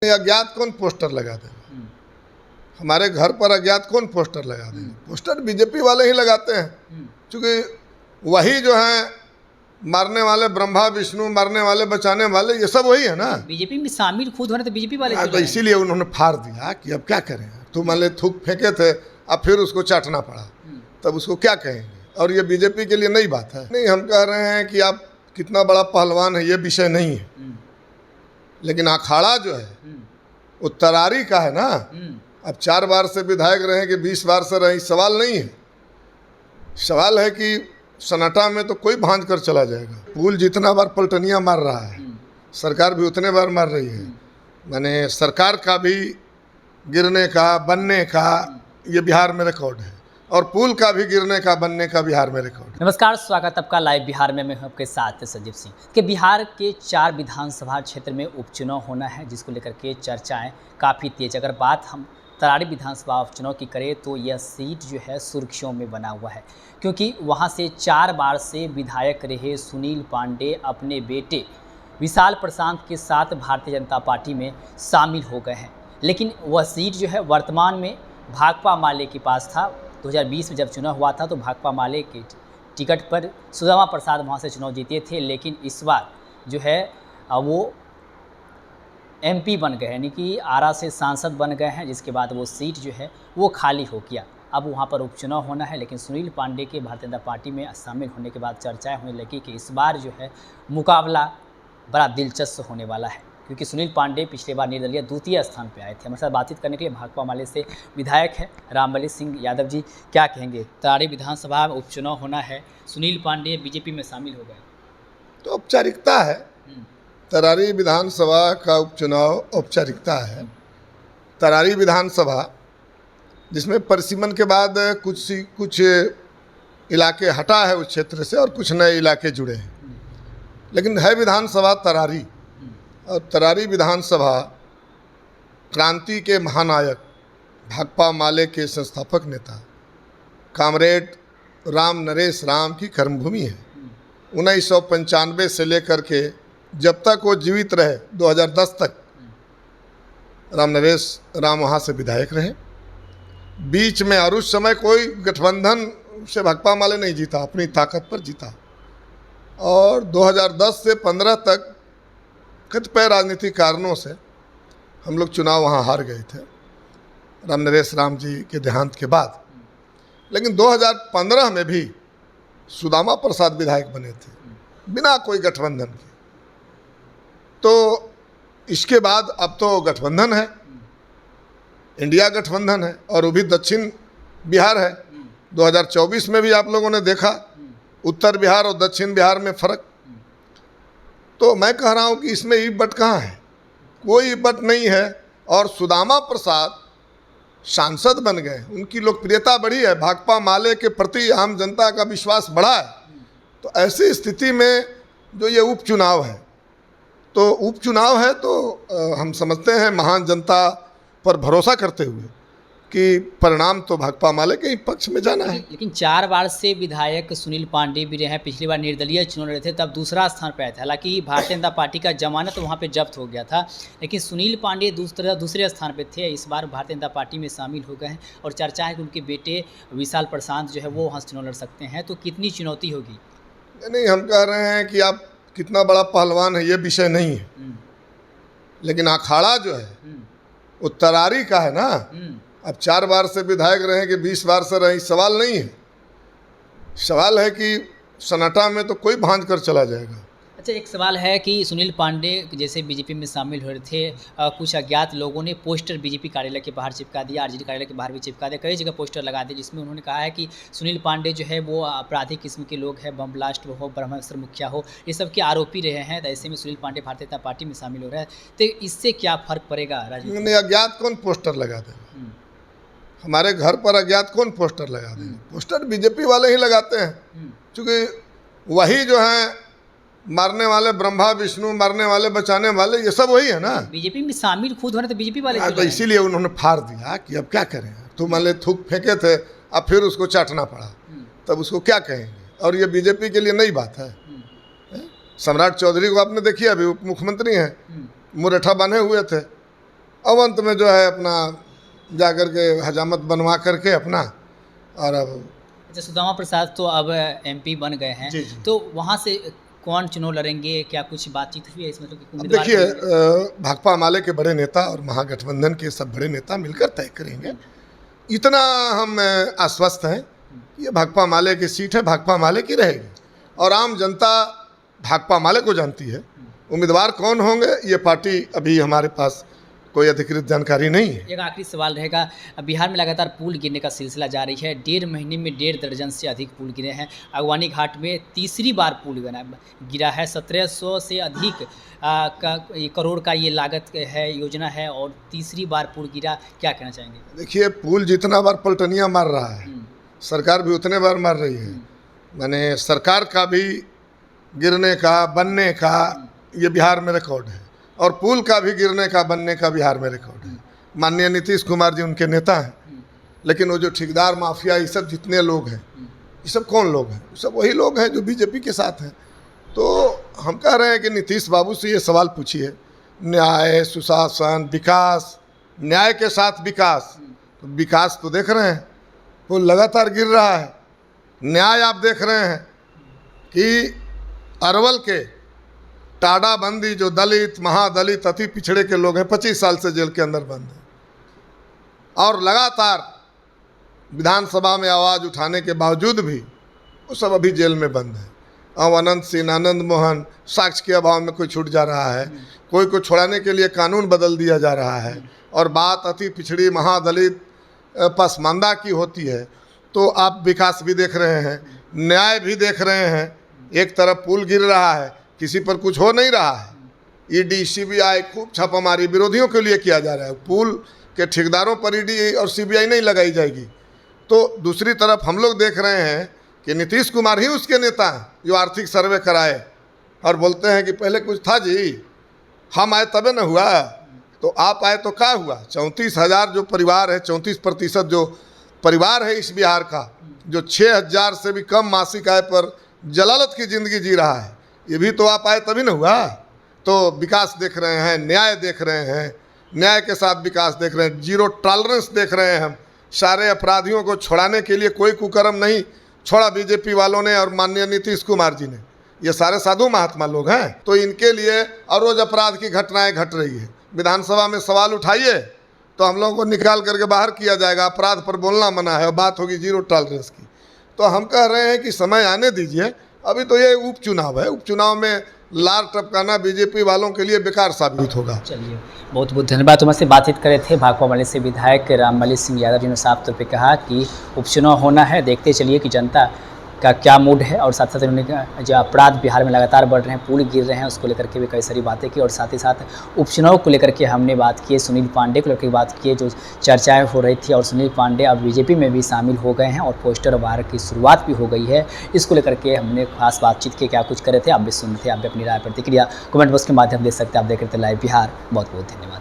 अज्ञात कौन पोस्टर लगा देगा? हमारे घर पर अज्ञात कौन पोस्टर लगा देगा? पोस्टर बीजेपी वाले ही लगाते हैं, क्योंकि वही जो है मारने वाले, ब्रह्मा विष्णु मारने वाले, बचाने वाले, ये सब वही है ना। बीजेपी में शामिल खुद होने तो बीजेपी वाले तो इसीलिए उन्होंने फाड़ दिया कि अब क्या करें। तो मान ले थूक फेंके थे, अब फिर उसको चाटना पड़ा, तब उसको क्या कहेंगे? और ये बीजेपी के लिए नई बात है। नहीं, हम कह रहे हैं कि आप कितना बड़ा पहलवान है ये विषय नहीं है, लेकिन अखाड़ा जो है वो तरारी का है ना। अब 4 बार से विधायक रहे कि 20 बार से रहे, सवाल नहीं है। सवाल है कि सन्नाटा में तो कोई भांज कर चला जाएगा। पुल जितना बार पलटनियाँ मार रहा है, सरकार भी उतने बार मार रही है। माने सरकार का भी गिरने का, बनने का ये बिहार में रिकॉर्ड है, और पुल का भी गिरने का, बनने का बिहार में रिकॉर्ड है। नमस्कार, स्वागत आपका लाइव बिहार में। मैं हूं आपके साथ संजीव सिंह। कि बिहार के 4 विधानसभा क्षेत्र में उपचुनाव होना है, जिसको लेकर के चर्चाएं काफ़ी तेज। अगर बात हम तरारी विधानसभा उपचुनाव की करें तो यह सीट जो है सुर्खियों में बना हुआ है, क्योंकि वहां से 4 बार से विधायक रहे सुनील पांडे अपने बेटे विशाल प्रशांत के साथ भारतीय जनता पार्टी में शामिल हो गए हैं। लेकिन वह सीट जो है वर्तमान में भाकपा माले के पास था। 2020 में जब चुनाव हुआ था तो भाकपा माले के टिकट पर सुदामा प्रसाद वहाँ से चुनाव जीते थे, लेकिन इस बार जो है वो एमपी बन गए, यानी कि आरा से सांसद बन गए हैं, जिसके बाद वो सीट जो है वो खाली हो गया। अब वहाँ पर उपचुनाव होना है, लेकिन सुनील पांडे के भारतीय जनता पार्टी में शामिल होने के बाद चर्चाएं होने लगी कि इस बार जो है मुकाबला बड़ा दिलचस्प होने वाला है, क्योंकि सुनील पांडे पिछले बार निर्दलीय 2य स्थान पे आए थे। हमारे साथ बातचीत करने के लिए भाकपा माले से विधायक है रामबली सिंह यादव जी। क्या कहेंगे? तरारी विधानसभा में उपचुनाव होना है, सुनील पांडे बीजेपी में शामिल हो गए, तो औपचारिकता है। तरारी विधानसभा का उपचुनाव औपचारिकता है। तरारी विधानसभा जिसमें परिसीमन के बाद कुछ इलाके हटा है उस क्षेत्र से और कुछ नए इलाके जुड़े हैं, लेकिन है विधानसभा तरारी। और तरारी विधानसभा क्रांति के महानायक भाकपा माले के संस्थापक नेता कामरेड राम नरेश राम की कर्मभूमि है। 1995 से लेकर के जब तक वो जीवित रहे 2010 तक राम नरेश राम वहाँ से विधायक रहे। बीच में और उस समय कोई गठबंधन से भाकपा माले नहीं जीता, अपनी ताकत पर जीता। और 2010 से 15 तक कतिपय राजनीतिक कारणों से हम लोग चुनाव वहाँ हार गए थे राम नरेश राम जी के देहांत के बाद। लेकिन 2015 में भी सुदामा प्रसाद विधायक बने थे बिना कोई गठबंधन के। तो इसके बाद अब तो गठबंधन है, इंडिया गठबंधन है, और वो भी दक्षिण बिहार है। 2024 में भी आप लोगों ने देखा उत्तर बिहार और दक्षिण बिहार में फ़र्क। तो मैं कह रहा हूँ कि इसमें इब्बट कहाँ है? कोई इब्बट नहीं है। और सुदामा प्रसाद सांसद बन गए, उनकी लोकप्रियता बढ़ी है, भाकपा माले के प्रति आम जनता का विश्वास बढ़ा है। तो ऐसी स्थिति में जो ये उपचुनाव है, तो उपचुनाव है तो हम समझते हैं महान जनता पर भरोसा करते हुए कि परिणाम तो भाकपा माले के ही पक्ष में जाना है। लेकिन 4 बार से विधायक सुनील पांडे भी रहे हैं। पिछली बार निर्दलीय चुनाव लड़े थे, तब दूसरा स्थान पर आए थे। हालांकि भारतीय जनता पार्टी का जमानत तो वहाँ पे जब्त हो गया था, लेकिन सुनील पांडे दूसरे स्थान पे थे। इस बार भारतीय जनता पार्टी में शामिल हो गए हैं, और चर्चा है कि उनके बेटे विशाल प्रशांत जो है वो वहाँ चुनाव लड़ सकते हैं। तो कितनी चुनौती होगी? नहीं, हम कह रहे हैं कि आप कितना बड़ा पहलवान है ये विषय नहीं है, लेकिन अखाड़ा जो है वो तरारी का है ना। अब 4 बार से विधायक रहे कि 20 बार से रहे, सवाल नहीं है। सवाल है कि सन्नाटा में तो कोई भांज कर चला जाएगा। अच्छा, एक सवाल है कि सुनील पांडे जैसे बीजेपी में शामिल हो रहे थे, कुछ अज्ञात लोगों ने पोस्टर बीजेपी कार्यालय के बाहर चिपका दिया, आरजेडी कार्यालय के बाहर भी चिपका दिया, कई जगह पोस्टर लगा दिए, जिसमें उन्होंने कहा है कि सुनील पांडे जो है वो आपराधिक किस्म के लोग हैं, बम ब्लास्ट हो, ब्रह्मास्त्र मुखिया हो, ये सब के आरोपी रहे हैं। तो ऐसे में सुनील पांडे भारतीय जनता पार्टी में शामिल हो रहा है, तो इससे क्या फ़र्क पड़ेगा राजनीति में? अज्ञात कौन पोस्टर लगा देगा? हमारे घर पर अज्ञात कौन पोस्टर लगा देगा? पोस्टर बीजेपी वाले ही लगाते हैं, क्योंकि वही जो है मारने वाले, ब्रह्मा विष्णु मारने वाले, बचाने वाले, ये सब वही है ना। बीजेपी में शामिल खुद होने तो बीजेपी वाले तो इसीलिए उन्होंने फाड़ दिया कि अब क्या करें। तो मान ले थूक फेंके थे, अब फिर उसको चाटना पड़ा, तब उसको क्या कहेंगे? और ये बीजेपी के लिए नई बात है। सम्राट चौधरी को आपने देखिए, अभी उप मुख्यमंत्री हैं, मुरैठा बने हुए थे, अब अंत में जो है अपना जा कर के हजामत बनवा करके अपना और अब अच्छा, सुदामा प्रसाद तो अब MP बन गए हैं, जी, जी। तो वहाँ से कौन चुनाव लड़ेंगे, क्या कुछ बातचीत हुई है इस मतलब कि अब उम्मीदवार देखिए कौन- भाकपा माले के बड़े नेता और महागठबंधन के सब बड़े नेता मिलकर तय करेंगे। इतना हम आश्वस्त हैं कि ये भाकपा माले की सीट है, भाकपा माले की रहेगी और आम जनता भाकपा माले को जानती है। उम्मीदवार कौन होंगे ये पार्टी अभी हमारे पास कोई अधिकृत जानकारी नहीं है। एक आखिरी सवाल रहेगा, बिहार में लगातार पुल गिरने का सिलसिला जारी है। 1.5 महीने में 1.5 दर्जन से अधिक पुल गिरे हैं। अगवानी घाट में तीसरी बार पुल गिरा है। 1700 से अधिक करोड़ का ये लागत है, योजना है, और तीसरी बार पुल गिरा। क्या कहना चाहेंगे? देखिए पुल जितना बार पलटनियाँ मार रहा है, सरकार भी उतने बार मार रही है। माने सरकार का भी गिरने का बनने का ये बिहार में रिकॉर्ड है और पुल का भी गिरने का बनने का बिहार में रिकॉर्ड है। माननीय नीतीश कुमार जी उनके नेता हैं, लेकिन वो जो ठेकेदार माफिया ये सब जितने लोग हैं, ये सब कौन लोग हैं? सब वही लोग हैं जो बीजेपी के साथ हैं। तो हम कह रहे हैं कि नीतीश बाबू से ये सवाल पूछिए, न्याय, सुशासन, विकास, न्याय के साथ विकास, तो विकास तो देख रहे हैं पुल लगातार गिर रहा है। न्याय आप देख रहे हैं कि अरवल के टाडा बंदी जो दलित, महादलित, अति पिछड़े के लोग हैं, 25 साल से जेल के अंदर बंद हैं और लगातार विधानसभा में आवाज़ उठाने के बावजूद भी वो सब अभी जेल में बंद हैं। अब अनंत सिंह, आनंद मोहन, साक्ष्य के अभाव में कोई छूट जा रहा है, कोई को छुड़ाने के लिए कानून बदल दिया जा रहा है और बात अति पिछड़ी, महादलित, पसमानदा की होती है। तो आप विकास भी देख रहे हैं, न्याय भी देख रहे हैं। एक तरफ पुल गिर रहा है, किसी पर कुछ हो नहीं रहा है। ईडी, सीबीआई खूब छापामारी विरोधियों के लिए किया जा रहा है। पुल के ठेकेदारों पर ईडी और सीबीआई नहीं लगाई जाएगी। तो दूसरी तरफ हम लोग देख रहे हैं कि नीतीश कुमार ही उसके नेता हैं जो आर्थिक सर्वे कराए और बोलते हैं कि पहले कुछ था जी, हम आए तबे न हुआ, तो आप आए तो क्या हुआ। 34,000 जो परिवार है, 34% जो परिवार है इस बिहार का, जो 6,000 से भी कम मासिक आय पर जलालत की ज़िंदगी जी रहा है, ये भी तो आप आए तभी न हुआ। तो विकास देख रहे हैं, न्याय देख रहे हैं, न्याय के साथ विकास देख रहे हैं, जीरो टॉलरेंस देख रहे हैं हम। सारे अपराधियों को छुड़ाने के लिए कोई कुकर्म नहीं छोड़ा बीजेपी वालों ने और माननीय नीतीश कुमार जी ने। ये सारे साधु महात्मा लोग हैं, तो इनके लिए और रोज़ अपराध की घटनाएं घट रही है। विधानसभा में सवाल उठाइए तो हम लोगों को निकाल करके बाहर किया जाएगा, अपराध पर बोलना मना है और बात होगी जीरो टॉलरेंस की। तो हम कह रहे हैं कि समय आने दीजिए। अभी तो ये उपचुनाव है, उपचुनाव में लार टपकाना बीजेपी वालों के लिए बेकार साबित होगा। चलिए, बहुत बहुत धन्यवाद। तुमसे बातचीत करे थे भाकपा माले से विधायक रामबलि सिंह यादव जी ने साफ तौर पे कहा कि उपचुनाव होना है, देखते चलिए कि जनता का क्या मूड है। और साथ साथ उन्होंने जो अपराध बिहार में लगातार बढ़ रहे हैं, पुल गिर रहे हैं, उसको लेकर के भी कई सारी बातें की। और साथ ही साथ उपचुनाव को लेकर के हमने बात की, सुनील पांडे को लेकर बात की, जो चर्चाएं हो रही थी। और सुनील पांडे अब बीजेपी में भी शामिल हो गए हैं और पोस्टर वार की शुरुआत भी हो गई है। इसको लेकर के हमने खास बातचीत की, क्या कुछ करे थे आप भी सुनते, आप भी अपनी राय प्रतिक्रिया कमेंट बॉक्स के माध्यम दे सकते हैं। आप देख रहे थे लाइव बिहार। बहुत बहुत धन्यवाद।